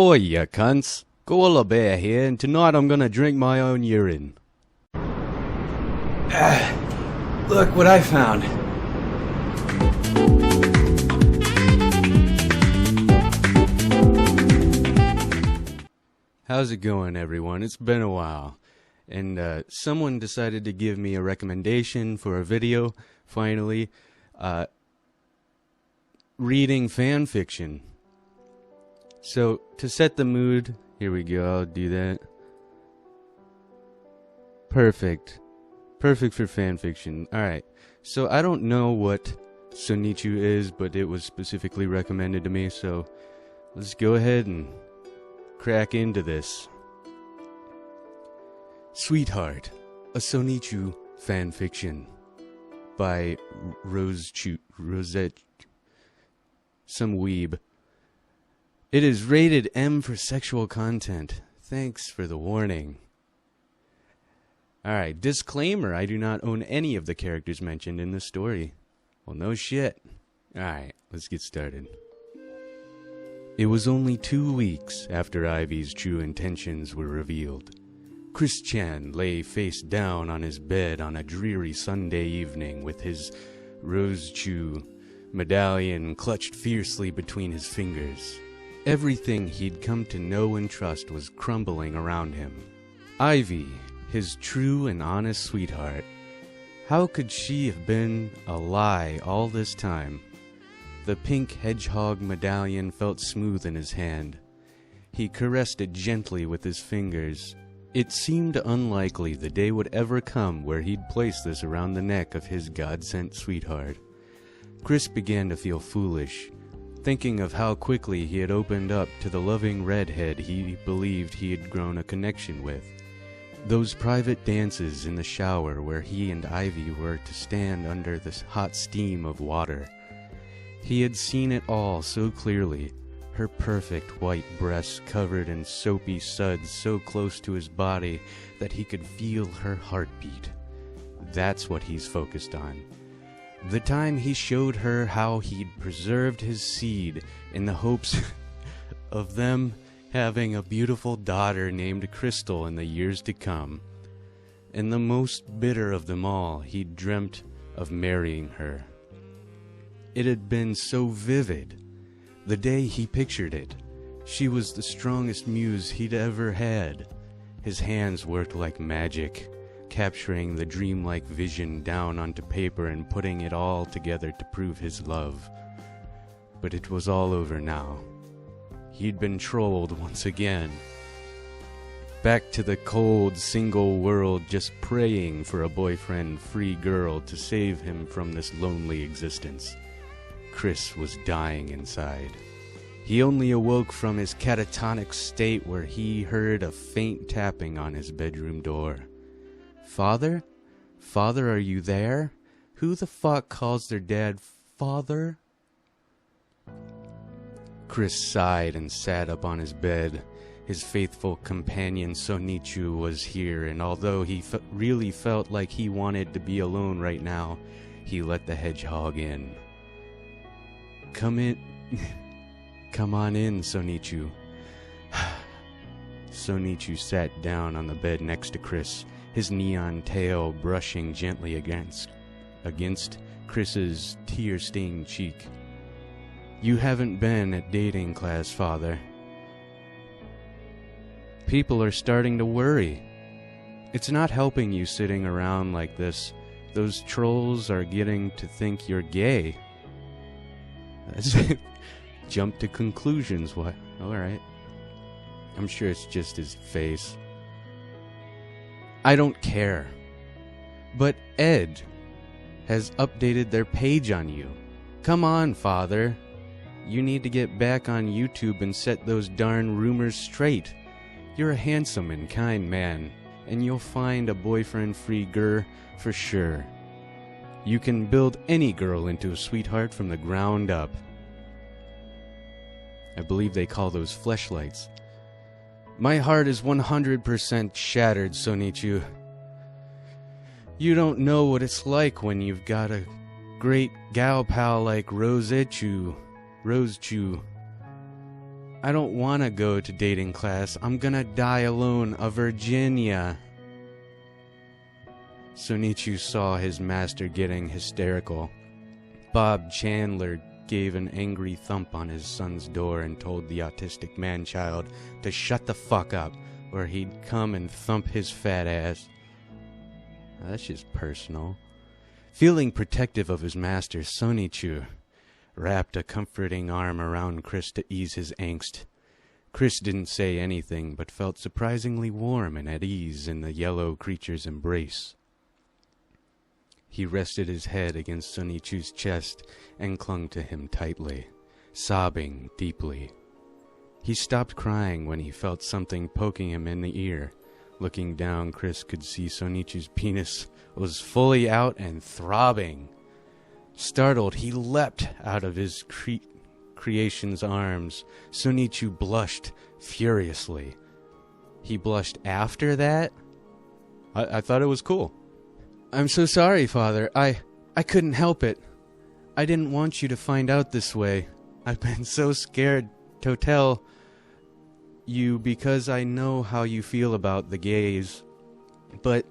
Oi, you cunts. Koala Bear here, and tonight I'm gonna drink my own urine. Look what I found. How's it going, everyone? It's been a while. And someone decided to give me a recommendation for a video, finally. Reading fan fiction. So, to set the mood, here we go, I'll do that. Perfect. Perfect for fan fiction. Alright, so I don't know what Sonichu is, but it was specifically recommended to me, so let's go ahead and crack into this. Sweetheart, a Sonichu fan fiction by Rosette, some weeb. It is rated M for sexual content. Thanks for the warning. Alright, disclaimer, I do not own any of the characters mentioned in the story. Well, no shit. Alright, let's get started. It was only 2 weeks after Ivy's true intentions were revealed. Chris Chan lay face down on his bed on a dreary Sunday evening with his Sonichu medallion clutched fiercely between his fingers. Everything he'd come to know and trust was crumbling around him. Ivy, his true and honest sweetheart. How could she have been a lie all this time? The pink hedgehog medallion felt smooth in his hand. He caressed it gently with his fingers. It seemed unlikely the day would ever come where he'd place this around the neck of his God-sent sweetheart. Chris began to feel foolish, thinking of how quickly he had opened up to the loving redhead he believed he had grown a connection with. Those private dances in the shower where he and Ivy were to stand under the hot steam of water. He had seen it all so clearly, her perfect white breasts covered in soapy suds so close to his body that he could feel her heartbeat. That's what he's focused on. The time he showed her how he'd preserved his seed in the hopes of them having a beautiful daughter named Crystal in the years to come. And the most bitter of them all, he'd dreamt of marrying her. It had been so vivid. The day he pictured it, she was the strongest muse he'd ever had. His hands worked like magic, capturing the dreamlike vision down onto paper and putting it all together to prove his love. But it was all over now. He'd been trolled once again. Back to the cold, single world, just praying for a boyfriend-free girl to save him from this lonely existence. Chris was dying inside. He only awoke from his catatonic state where he heard a faint tapping on his bedroom door. Father? Father, are you there? Who the fuck calls their dad father? Chris sighed and sat up on his bed. His faithful companion Sonichu was here, and although he really felt like he wanted to be alone right now, he let the hedgehog in. Come in. Come on in, Sonichu. Sonichu sat down on the bed next to Chris, his neon tail brushing gently against Chris's tear-stained cheek. You haven't been at dating class, Father. People are starting to worry. It's not helping you sitting around like this. Those trolls are getting to think you're gay. That's jump to conclusions. What? Alright. I'm sure it's just his face. I don't care. But Ed has updated their page on you. Come on, Father. You need to get back on YouTube and set those darn rumors straight. You're a handsome and kind man, and you'll find a boyfriend-free girl for sure. You can build any girl into a sweetheart from the ground up. I believe they call those fleshlights. My heart is 100% shattered, Sonichu. You don't know what it's like when you've got a great gal pal like Roschu. I don't want to go to dating class. I'm gonna die alone, a Virginia. Sonichu saw his master getting hysterical. Bob Chandler gave an angry thump on his son's door and told the autistic man-child to shut the fuck up, or he'd come and thump his fat ass. That's just personal. Feeling protective of his master, Sonichu wrapped a comforting arm around Chris to ease his angst. Chris didn't say anything, but felt surprisingly warm and at ease in the yellow creature's embrace. He rested his head against Sonichu's chest and clung to him tightly, sobbing deeply. He stopped crying when he felt something poking him in the ear. Looking down, Chris could see Sonichu's penis was fully out and throbbing. Startled, he leapt out of his creation's arms. Sonichu blushed furiously. He blushed after that? I thought it was cool. I'm so sorry, Father. I couldn't help it. I didn't want you to find out this way. I've been so scared to tell you because I know how you feel about the gays. But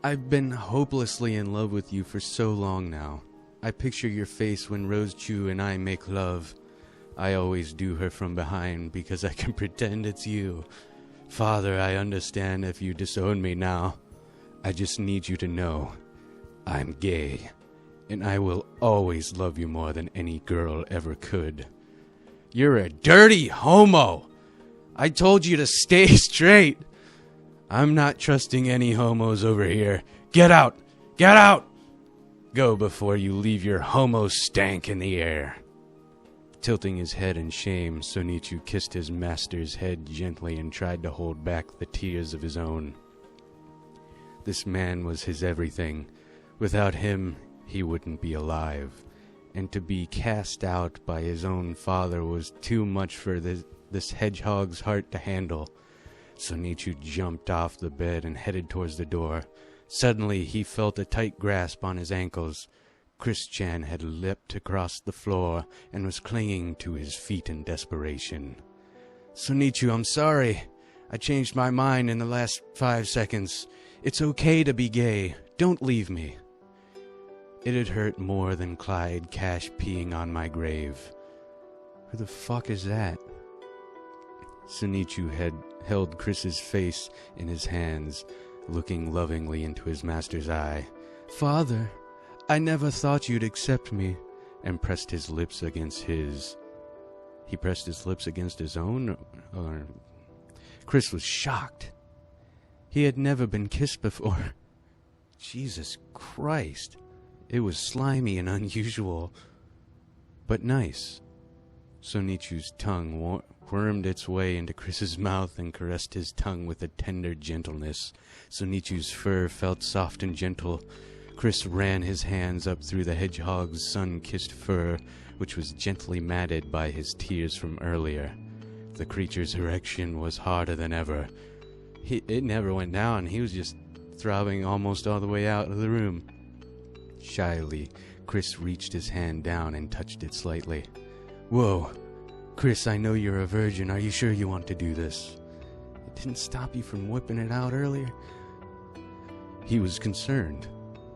I've been hopelessly in love with you for so long now. I picture your face when Rose-Chu and I make love. I always do her from behind because I can pretend it's you. Father, I understand if you disown me now. I just need you to know I'm gay, and I will always love you more than any girl ever could. You're a dirty homo! I told you to stay straight! I'm not trusting any homos over here. Get out! Get out! Go before you leave your homo stank in the air. Tilting his head in shame, Sonichu kissed his master's head gently and tried to hold back the tears of his own. This man was his everything. Without him, he wouldn't be alive. And to be cast out by his own father was too much for this hedgehog's heart to handle. Sonichu jumped off the bed and headed towards the door. Suddenly, he felt a tight grasp on his ankles. Chris-chan had leapt across the floor and was clinging to his feet in desperation. Sonichu, I'm sorry. I changed my mind in the last 5 seconds. It's okay to be gay. Don't leave me. It had hurt more than Clyde Cash peeing on my grave. Who the fuck is that? Sonichu had held Chris's face in his hands, looking lovingly into his master's eye. Father, I never thought you'd accept me, and pressed his lips against his. He pressed his lips against his own, or... Chris was shocked. He had never been kissed before. Jesus Christ. It was slimy and unusual, but nice. Sonichu's tongue wormed its way into Chris's mouth and caressed his tongue with a tender gentleness. Sonichu's fur felt soft and gentle. Chris ran his hands up through the hedgehog's sun-kissed fur, which was gently matted by his tears from earlier. The creature's erection was harder than ever. It never went down. He was just throbbing almost all the way out of the room. Shyly, Chris reached his hand down and touched it slightly. Whoa. Chris, I know you're a virgin. Are you sure you want to do this? It didn't stop you from whipping it out earlier? He was concerned.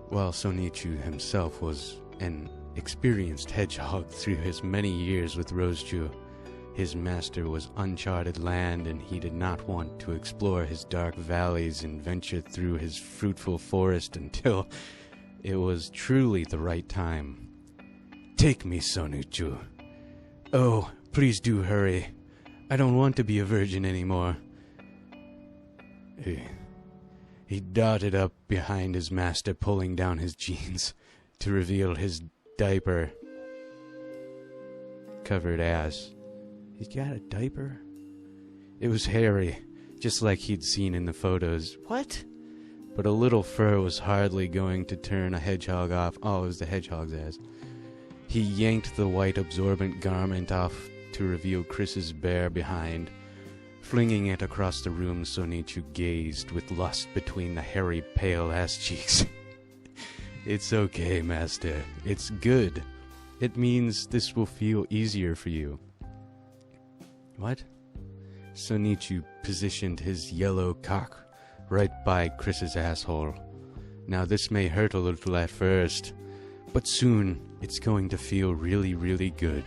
While Sonichu himself was an experienced hedgehog through his many years with Rose-Chu, his master was uncharted land, and he did not want to explore his dark valleys and venture through his fruitful forest until it was truly the right time. Take me, Sonichu. Oh, please do hurry. I don't want to be a virgin anymore. He darted up behind his master, pulling down his jeans to reveal his diaper-covered ass. He's got a diaper? It was hairy, just like he'd seen in the photos. What? But a little fur was hardly going to turn a hedgehog off. Oh, it was the hedgehog's ass. He yanked the white absorbent garment off to reveal Chris's bare behind. Flinging it across the room, Sonichu gazed with lust between the hairy, pale ass cheeks. It's okay, master. It's good. It means this will feel easier for you. What? Sonichu positioned his yellow cock right by Chris's asshole. Now this may hurt a little at first, but soon it's going to feel really, really good.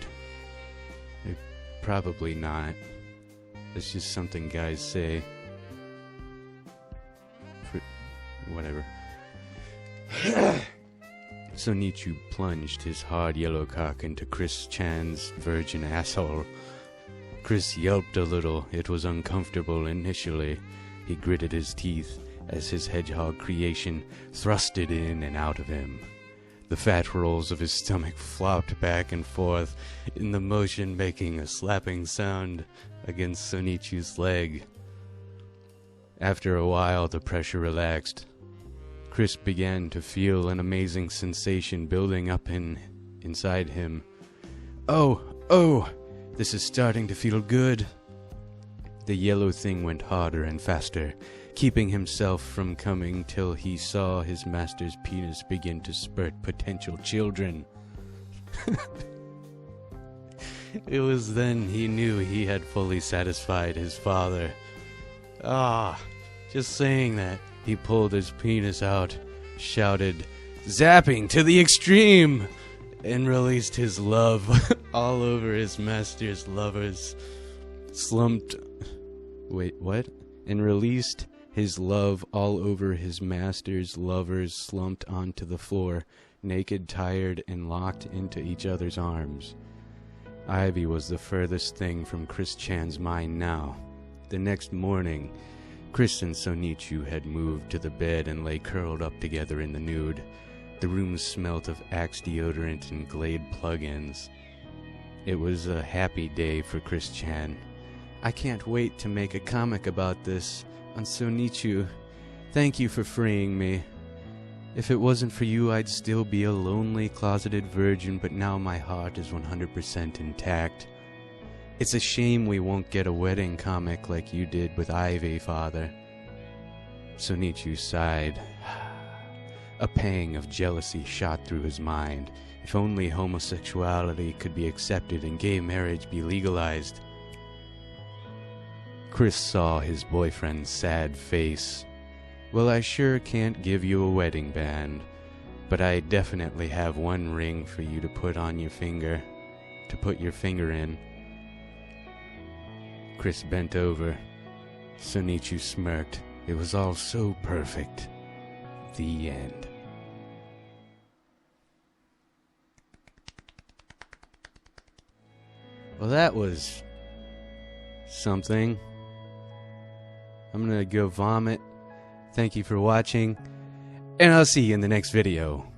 Probably not. It's just something guys say. Whatever. Sonichu plunged his hard yellow cock into Chris Chan's virgin asshole. Chris yelped a little. It was uncomfortable initially. He gritted his teeth as his hedgehog creation thrusted in and out of him. The fat rolls of his stomach flopped back and forth in the motion, making a slapping sound against Sonichu's leg. After a while, the pressure relaxed. Chris began to feel an amazing sensation building up inside him. Oh, this is starting to feel good. The yellow thing went harder and faster, keeping himself from coming till he saw his master's penis begin to spurt potential children. It was then he knew he had fully satisfied his father. Just saying that. He pulled his penis out, shouted, "Zapping to the extreme!" and released his love all over his master's lovers. And released his love all over his master's lovers, slumped onto the floor, naked, tired, and locked into each other's arms. Ivy was the furthest thing from Chris Chan's mind now. The next morning, Chris and Sonichu had moved to the bed and lay curled up together in the nude. The room smelt of Axe deodorant and Glade plug-ins. It was a happy day for Chris Chan. "I can't wait to make a comic about this on Sonichu. Thank you for freeing me. If it wasn't for you, I'd still be a lonely, closeted virgin, but now my heart is 100% intact. It's a shame we won't get a wedding comic like you did with Ivy, Father." Sonichu sighed. A pang of jealousy shot through his mind. If only homosexuality could be accepted and gay marriage be legalized. Chris saw his boyfriend's sad face. "Well, I sure can't give you a wedding band, but I definitely have one ring for you to put on your finger, in." Chris bent over. Sonichu smirked. It was all so perfect. The end. Well, that was something. I'm gonna go vomit. Thank you for watching, and I'll see you in the next video.